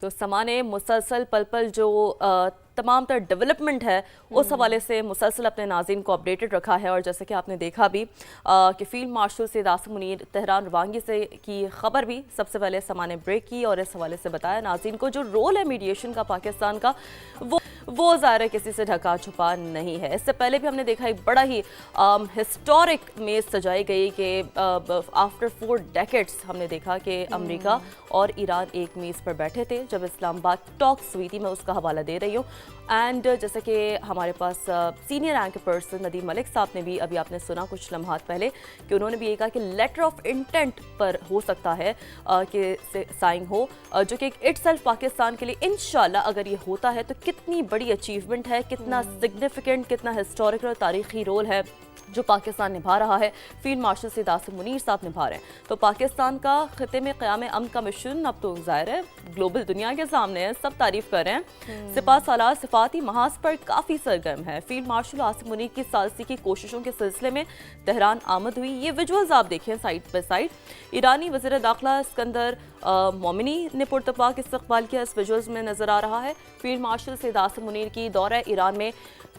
تو سمانے مسلسل پل پل جو تمام تر ڈیولپمنٹ ہے اس حوالے سے مسلسل اپنے ناظرین کو اپڈیٹڈ رکھا ہے، اور جیسے کہ آپ نے دیکھا بھی کہ field marshal Syed Asim Munir Tehran روانگی سے کی خبر بھی سب سے پہلے سمانے بریک کی، اور اس حوالے سے بتایا ناظرین کو جو رول ہے میڈیشن کا پاکستان کا وہ ظاہر ہے کسی سے ڈھکا چھپا نہیں ہے۔ اس سے پہلے بھی ہم نے دیکھا ایک بڑا ہی ہسٹورک میز سجائی گئی کہ آفٹر 4 ڈیکیڈز ہم نے دیکھا کہ امریکہ اور ایران ایک میز پر بیٹھے تھے جب اسلام آباد ٹاکس ہوئی تھی۔ میں اس کا حوالہ دے رہی ہوں، اینڈ جیسے کہ ہمارے پاس سینئر رینک پرسن ندیم ملک صاحب نے بھی ابھی آپ نے سنا کچھ لمحات پہلے کہ انہوں نے بھی یہ کہا کہ لیٹر آف انٹینٹ پر ہو سکتا ہے کہ سائن ہو، جو کہ اٹ سیلف پاکستان کے لیے انشاءاللہ اگر یہ ہوتا ہے تو کتنی بڑی اچیومنٹ ہے، کتنا سگنیفیکنٹ، کتنا ہسٹوریکل اور تاریخی رول ہے جو پاکستان نبھا رہا ہے، فیلڈ مارشل سید عاصم منیر صاحب نبھا رہے ہیں۔ تو پاکستان کا خطے میں قیام امن کا مشن اب تو ظاہر ہے گلوبل دنیا کے سامنے ہے، سب تعریف کر رہے ہیں۔ سپاہ سالار صفاتی محاذ پر کافی سرگرم ہے۔ فیلڈ مارشل عاصم منیر کی ثالثی کی کوششوں کے سلسلے میں تہران آمد ہوئی۔ یہ ویجولز آپ دیکھیں سائڈ بائی سائڈ، ایرانی وزیر داخلہ اسکندر مومنی نے پرتپاک استقبال کیا، اس ویجولز میں نظر آ رہا ہے۔ فیلڈ مارشل سید عاصم منیر کی دورہ ایران میں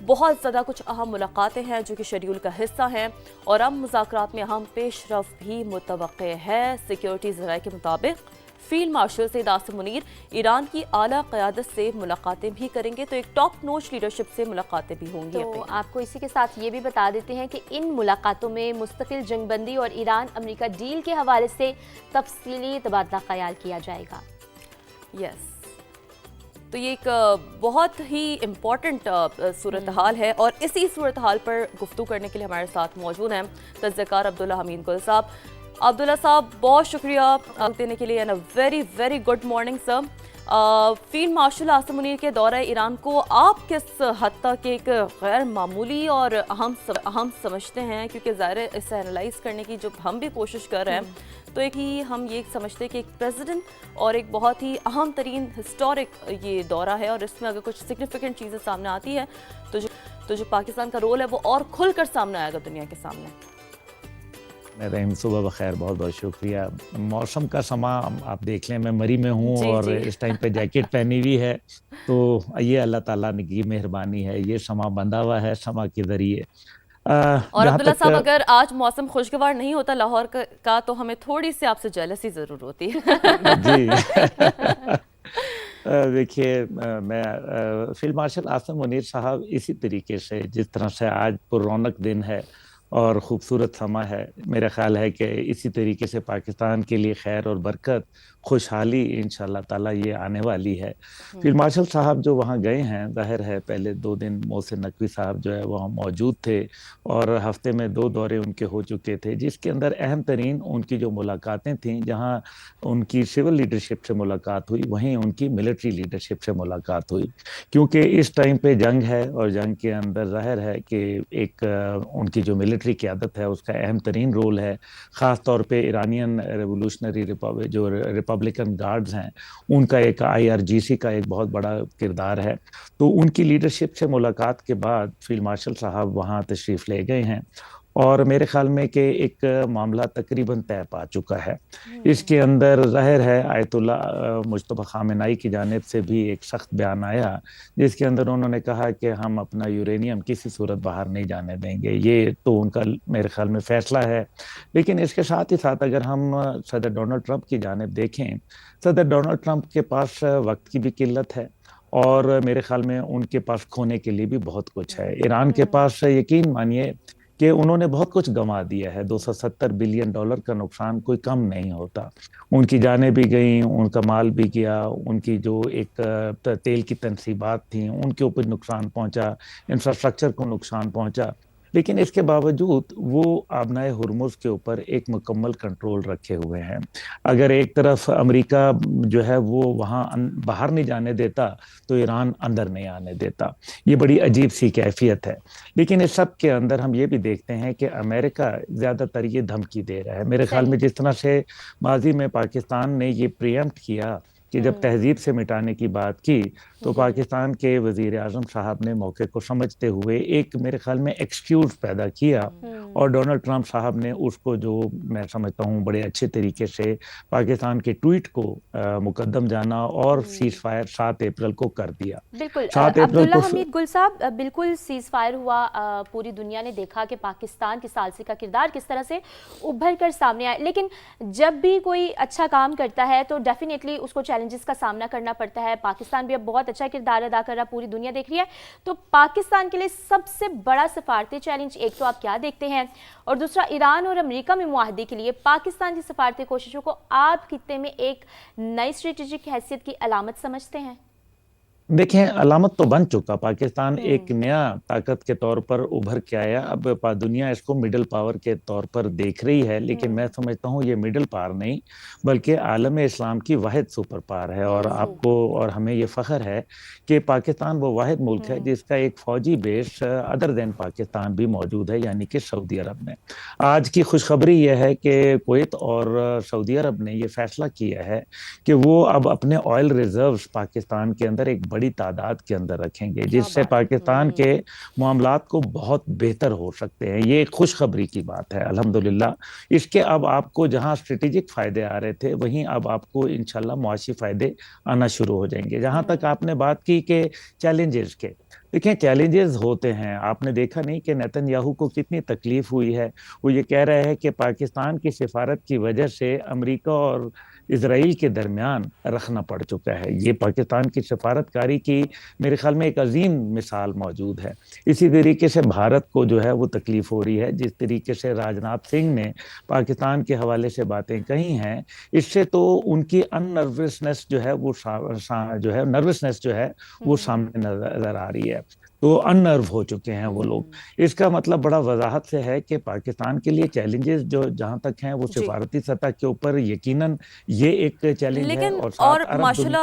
بہت زیادہ کچھ اہم ملاقاتیں ہیں جو کہ شیڈیول کا حصہ ہیں، اور اب مذاکرات میں اہم پیش رفت بھی متوقع ہے۔ سیکیورٹی ذرائع کے مطابق فیلڈ مارشل سید عاصم منیر ایران کی اعلیٰ قیادت سے ملاقاتیں بھی کریں گے، تو ایک ٹاپ نوچ لیڈرشپ سے ملاقاتیں بھی ہوں گی۔ تو آپ کو اسی کے ساتھ یہ بھی بتا دیتے ہیں کہ ان ملاقاتوں میں مستقل جنگ بندی اور ایران امریکہ ڈیل کے حوالے سے تفصیلی تبادلہ خیال کیا جائے گا۔ یس، تو یہ ایک بہت ہی امپورٹنٹ صورتحال ہے، اور اسی صورتحال پر گفتگو کرنے کے لیے ہمارے ساتھ موجود ہیں تجزیہ کار عبداللہ حمید گل صاحب۔ عبداللہ صاحب بہت شکریہ وقت دینے کے لیے، and very very good morning sir. Field marshal Asim Munir کے دورہ ایران کو آپ کس حد تک ایک غیر معمولی اور اہم سمجھتے ہیں؟ کیونکہ ظاہر ہے اسے انالائز کرنے کی جو ہم بھی کوشش کر رہے ہیں تو ایک ہی ہم یہ سمجھتے ہیں کہ ایک پریزیڈنٹ اور ایک بہت ہی اہم ترین ہسٹورک یہ دورہ ہے، اور اس میں اگر کچھ سگنیفیکنٹ چیزیں سامنے آتی ہے تو جو پاکستان کا رول ہے وہ اور کھل کر سامنے آئے گا دنیا کے سامنے۔ رحیم صبح بخیر، بہت بہت شکریہ۔ موسم کا سما آپ دیکھ لیں، میں مری میں ہوں اور اس ٹائم پہ جیکٹ پہنی ہوئی ہے، تو یہ اللہ تعالیٰ کی مہربانی ہے، یہ سما بندھا ہوا ہے سما کے ذریعے۔ اور عبداللہ صاحب اگر آج موسم خوشگوار نہیں ہوتا لاہور کا تو ہمیں تھوڑی سی آپ سے جیلسی ضرور ہوتی ہے۔ جی دیکھیے، میں فیلڈ مارشل عاصم منیر صاحب اسی طریقے سے جس طرح سے آج پر رونق دن ہے اور خوبصورت سما ہے، میرا خیال ہے کہ اسی طریقے سے پاکستان کے لیے خیر اور برکت، خوشحالی انشاءاللہ تعالیٰ یہ آنے والی ہے۔ فیلڈ مارشل صاحب جو وہاں گئے ہیں، ظاہر ہے پہلے 2 دن محسن نقوی صاحب جو ہے وہاں موجود تھے، اور ہفتے میں 2 دورے ان کے ہو چکے تھے، جس کے اندر اہم ترین ان کی جو ملاقاتیں تھیں، جہاں ان کی سول لیڈرشپ سے ملاقات ہوئی وہیں ان کی ملٹری لیڈرشپ سے ملاقات ہوئی، کیونکہ اس ٹائم پہ جنگ ہے، اور جنگ کے اندر ظاہر ہے کہ ایک ان کی جو ملٹری قیادت ہے اس کا اہم ترین رول ہے، خاص طور پہ ایرانین ریولوشنری جو ریپبلکن گارڈز ہیں ان کا ایک IRGC کا ایک بہت بڑا کردار ہے۔ تو ان کی لیڈرشپ سے ملاقات کے بعد فیلڈ مارشل صاحب وہاں تشریف لے گئے ہیں، اور میرے خیال میں کہ ایک معاملہ تقریباً طے پا چکا ہے۔ اس کے اندر ظاہر ہے آیت اللہ مجتبیٰ خامنہئی کی جانب سے بھی ایک سخت بیان آیا، جس کے اندر انہوں نے کہا کہ ہم اپنا یورینیم کسی صورت باہر نہیں جانے دیں گے۔ یہ تو ان کا میرے خیال میں فیصلہ ہے، لیکن اس کے ساتھ ہی ساتھ اگر ہم صدر ڈونلڈ ٹرمپ کی جانب دیکھیں، صدر ڈونلڈ ٹرمپ کے پاس وقت کی بھی قلت ہے، اور میرے خیال میں ان کے پاس کھونے کے لیے بھی بہت کچھ ہے۔ ایران کے پاس یقین مانیے کہ انہوں نے بہت کچھ گنوا دیا ہے، $270 بلین کا نقصان کوئی کم نہیں ہوتا۔ ان کی جانیں بھی گئیں، ان کا مال بھی گیا، ان کی جو ایک تیل کی تنصیبات تھیں ان کے اوپر نقصان پہنچا، انفراسٹرکچر کو نقصان پہنچا، لیکن اس کے باوجود وہ آبنائے ہرمز کے اوپر ایک مکمل کنٹرول رکھے ہوئے ہیں۔ اگر ایک طرف امریکہ جو ہے وہ وہاں باہر نہیں جانے دیتا تو ایران اندر نہیں آنے دیتا، یہ بڑی عجیب سی کیفیت ہے۔ لیکن اس سب کے اندر ہم یہ بھی دیکھتے ہیں کہ امریکہ زیادہ تر یہ دھمکی دے رہا ہے، میرے خیال میں جس طرح سے ماضی میں پاکستان نے یہ پریمپٹ کیا کہ جب تہذیب سے مٹانے کی بات کی تو پاکستان کے وزیر اعظم صاحب نے موقع کو سمجھتے ہوئے ایک میرے خیال میں ایکسکیوز پیدا کیا، اور ڈونلڈ ٹرمپ صاحب نے اس کو جو میں سمجھتا ہوں بڑے اچھے طریقے سے پاکستان کے ٹویٹ کو مقدم جانا اور سیز فائر 7 اپریل کو کر دیا. بالکل 7 اپریل عبداللہ کو حمید گل صاحب، بالکل سیز فائر ہوا، پوری دنیا نے دیکھا کہ پاکستان کی ثالثی کا کردار کس طرح سے ابھر کر سامنے آئے، لیکن جب بھی کوئی اچھا کام کرتا ہے تو ڈیفینیٹلی اس کو چیلنجز کا سامنا کرنا پڑتا ہے. پاکستان بھی اب بہت اچھا کردار ادا کر رہا، پوری دنیا دیکھ رہی ہے. تو پاکستان کے لیے سب سے بڑا سفارتی چیلنج ایک تو آپ کیا دیکھتے ہیں، اور دوسرا ایران اور امریکہ میں معاہدے کے لیے پاکستان کی سفارتی کوششوں کو آپ خطے میں ایک نئی اسٹریٹجک حیثیت کی علامت سمجھتے ہیں؟ دیکھیں، علامت تو بن چکا. پاکستان ایک نیا طاقت کے طور پر ابھر کے آیا. اب دنیا اس کو مڈل پاور کے طور پر دیکھ رہی ہے، لیکن میں سمجھتا ہوں یہ مڈل پاور نہیں بلکہ عالم اسلام کی واحد سپر پاور ہے. اور آپ کو اور ہمیں یہ فخر ہے کہ پاکستان وہ واحد ملک ہے جس کا ایک فوجی بیس ادر دین پاکستان بھی موجود ہے، یعنی کہ سعودی عرب میں. آج کی خوشخبری یہ ہے کہ کویت اور سعودی عرب نے یہ فیصلہ کیا ہے کہ وہ اب اپنے آئل ریزروز پاکستان کے اندر ایک بڑی تعداد کے اندر رکھیں گے، جس سے پاکستان کے معاملات کو بہت بہتر ہو سکتے ہیں. یہ ایک خوشخبری کی بات ہے الحمدللہ. اس کے اب آپ کو جہاں اسٹریٹجک فائدے آ رہے تھے وہیں اب آپ کو انشاءاللہ معاشی فائدے آنا شروع ہو جائیں گے. جہاں تک آپ نے بات کی کہ چیلنجز کے، دیکھیں چیلنجز ہوتے ہیں. آپ نے دیکھا نہیں کہ نیتن یاہو کو کتنی تکلیف ہوئی ہے. وہ یہ کہہ رہے ہیں کہ پاکستان کی سفارت کی وجہ سے امریکہ اور اسرائیل کے درمیان رکھنا پڑ چکا ہے. یہ پاکستان کی سفارت کاری کی میرے خیال میں ایک عظیم مثال موجود ہے. اسی طریقے سے بھارت کو جو ہے وہ تکلیف ہو رہی ہے. جس طریقے سے راجناتھ سنگھ نے پاکستان کے حوالے سے باتیں کہی ہیں، اس سے تو ان کی نروسنس جو ہے وہ سامنے نظر آ رہی ہے. تو ان نرو ہو چکے ہیں وہ لوگ. اس کا مطلب بڑا وضاحت سے ہے کہ پاکستان کے لیے چیلنجز جو جہاں تک ہیں وہ سفارتی سطح کے اوپر یقیناً یہ ایک چیلنج ہے. لیکن اور اور ماشاءاللہ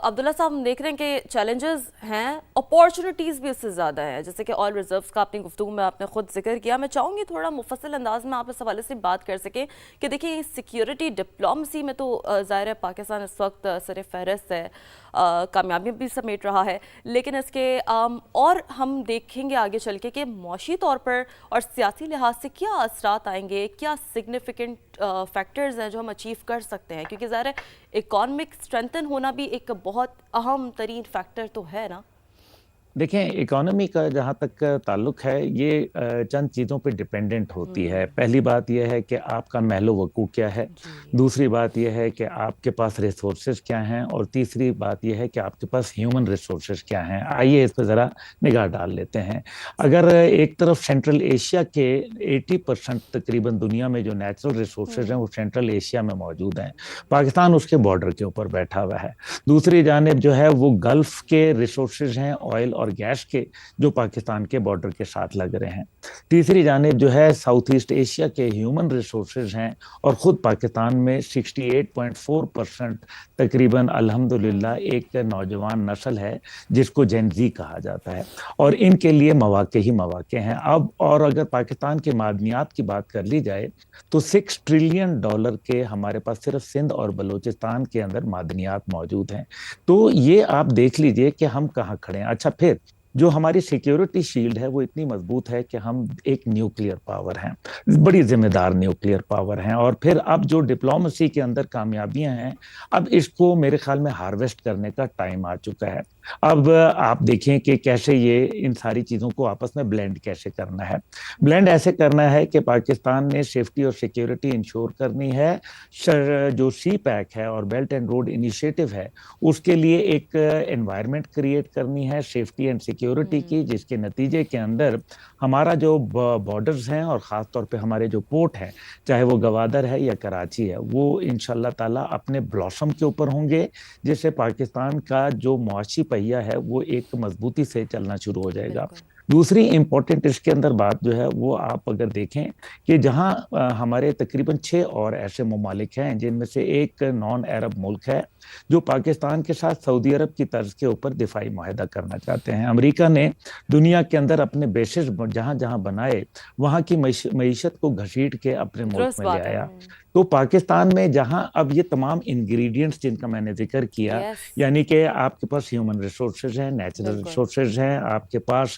عبداللہ صاحب ہم دیکھ رہے ہیں کہ چیلنجز ہیں، اپارچونٹیز بھی اس سے زیادہ ہیں. جیسے کہ آئل ریزروز کا اپنی گفتگو میں آپ نے خود ذکر کیا. میں چاہوں گی تھوڑا مفصل انداز میں آپ اس حوالے سے بات کر سکیں کہ دیکھیں سیکیورٹی ڈپلومسی میں تو ظاہر ہے پاکستان اس وقت سر فہرست ہے، کامیابی بھی سمیٹ رہا ہے، لیکن اس کے اور ہم دیکھیں گے آگے چل کے کہ معاشی طور پر اور سیاسی لحاظ سے کیا اثرات آئیں گے، کیا سگنیفیکنٹ فیکٹرز ہیں جو ہم اچیو کر سکتے ہیں، کیونکہ ظاہر ہے اکانومک اسٹرینتھن ہونا بھی ایک بہت اہم ترین فیکٹر تو ہے نا. دیکھیں اکانومی کا جہاں تک تعلق ہے یہ چند چیزوں پہ ڈیپینڈنٹ ہوتی ہے. پہلی بات یہ ہے کہ آپ کا محل و وقوع کیا ہے، دوسری بات یہ ہے کہ آپ کے پاس ریسورسز کیا ہیں، اور تیسری بات یہ ہے کہ آپ کے پاس ہیومن ریسورسز کیا ہیں. آئیے اس پہ ذرا نگاہ ڈال لیتے ہیں. اگر ایک طرف سینٹرل ایشیا کے 80% تقریباً دنیا میں جو نیچرل ریسورسز ہیں وہ سینٹرل ایشیا میں موجود ہیں، پاکستان اس کے بارڈر کے اوپر بیٹھا ہوا ہے. دوسری جانب جو ہے وہ گلف کے ریسورسز ہیں، آئل اور گیس کے، جو پاکستان کے بارڈر کے ساتھ لگ رہے ہیں. تیسری جانب جو ہے ساؤتھ ایسٹ ایشیا کے ہیومن ریسورسز ہیں، اور خود پاکستان میں 68.4% تقریباً الحمدللہ ایک نوجوان نسل ہے جس کو جین زی کہا جاتا ہے، اور ان کے لیے مواقع ہی مواقع ہیں. اب اور اگر پاکستان کے معدنیات کی بات کر لی جائے تو $6 ٹریلین کے ہمارے پاس صرف سندھ اور بلوچستان کے اندر معدنیات موجود ہیں. تو یہ آپ دیکھ لیجئے کہ ہم کہاں کھڑے ہیں. اچھا، پھر جو ہماری سیکیورٹی شیلڈ ہے وہ اتنی مضبوط ہے کہ ہم ایک نیوکلیئر پاور ہیں، بڑی ذمہ دار نیوکلیئر پاور ہیں. اور پھر اب جو ڈپلومسی کے اندر کامیابیاں ہیں، اب اس کو میرے خیال میں ہارویسٹ کرنے کا ٹائم آ چکا ہے. اب آپ دیکھیں کہ کیسے یہ ان ساری چیزوں کو آپس میں بلینڈ کیسے کرنا ہے. بلینڈ ایسے کرنا ہے کہ پاکستان نے سیفٹی اور سیکیورٹی انشور کرنی ہے. جو سی پیک ہے اور بیلٹ اینڈ روڈ انیشیٹو ہے اس کے لیے ایک انوائرمنٹ کریٹ کرنی ہے سیفٹی اینڈ سیکیورٹی کی، جس کے نتیجے کے اندر ہمارا جو بارڈرز ہیں اور خاص طور پہ ہمارے جو پورٹ ہیں، چاہے وہ گوادر ہے یا کراچی ہے، وہ انشاءاللہ تعالیٰ اپنے بلاسم کے اوپر ہوں گے، جس سے پاکستان کا جو معاشی پہیہ ہے وہ ایک مضبوطی سے چلنا شروع ہو جائے گا. دوسری امپورٹنٹ اس کے اندر بات جو ہے وہ آپ اگر دیکھیں کہ جہاں ہمارے تقریباً 6 اور ایسے ممالک ہیں جن میں سے ایک نان عرب ملک ہے جو پاکستان کے ساتھ سعودی عرب کی طرز کے اوپر دفاعی معاہدہ کرنا چاہتے ہیں. امریکہ نے دنیا کے اندر اپنے بیسز جہاں جہاں بنائے وہاں کی معیشت کو گھسیٹ کے اپنے ملک میں لے آیا. تو پاکستان میں جہاں اب یہ تمام انگریڈینٹس جن کا میں نے ذکر کیا، یعنی کہ آپ کے پاس ہیومن ریسورسز ہیں، نیچرل ریسورسز ہیں، آپ کے پاس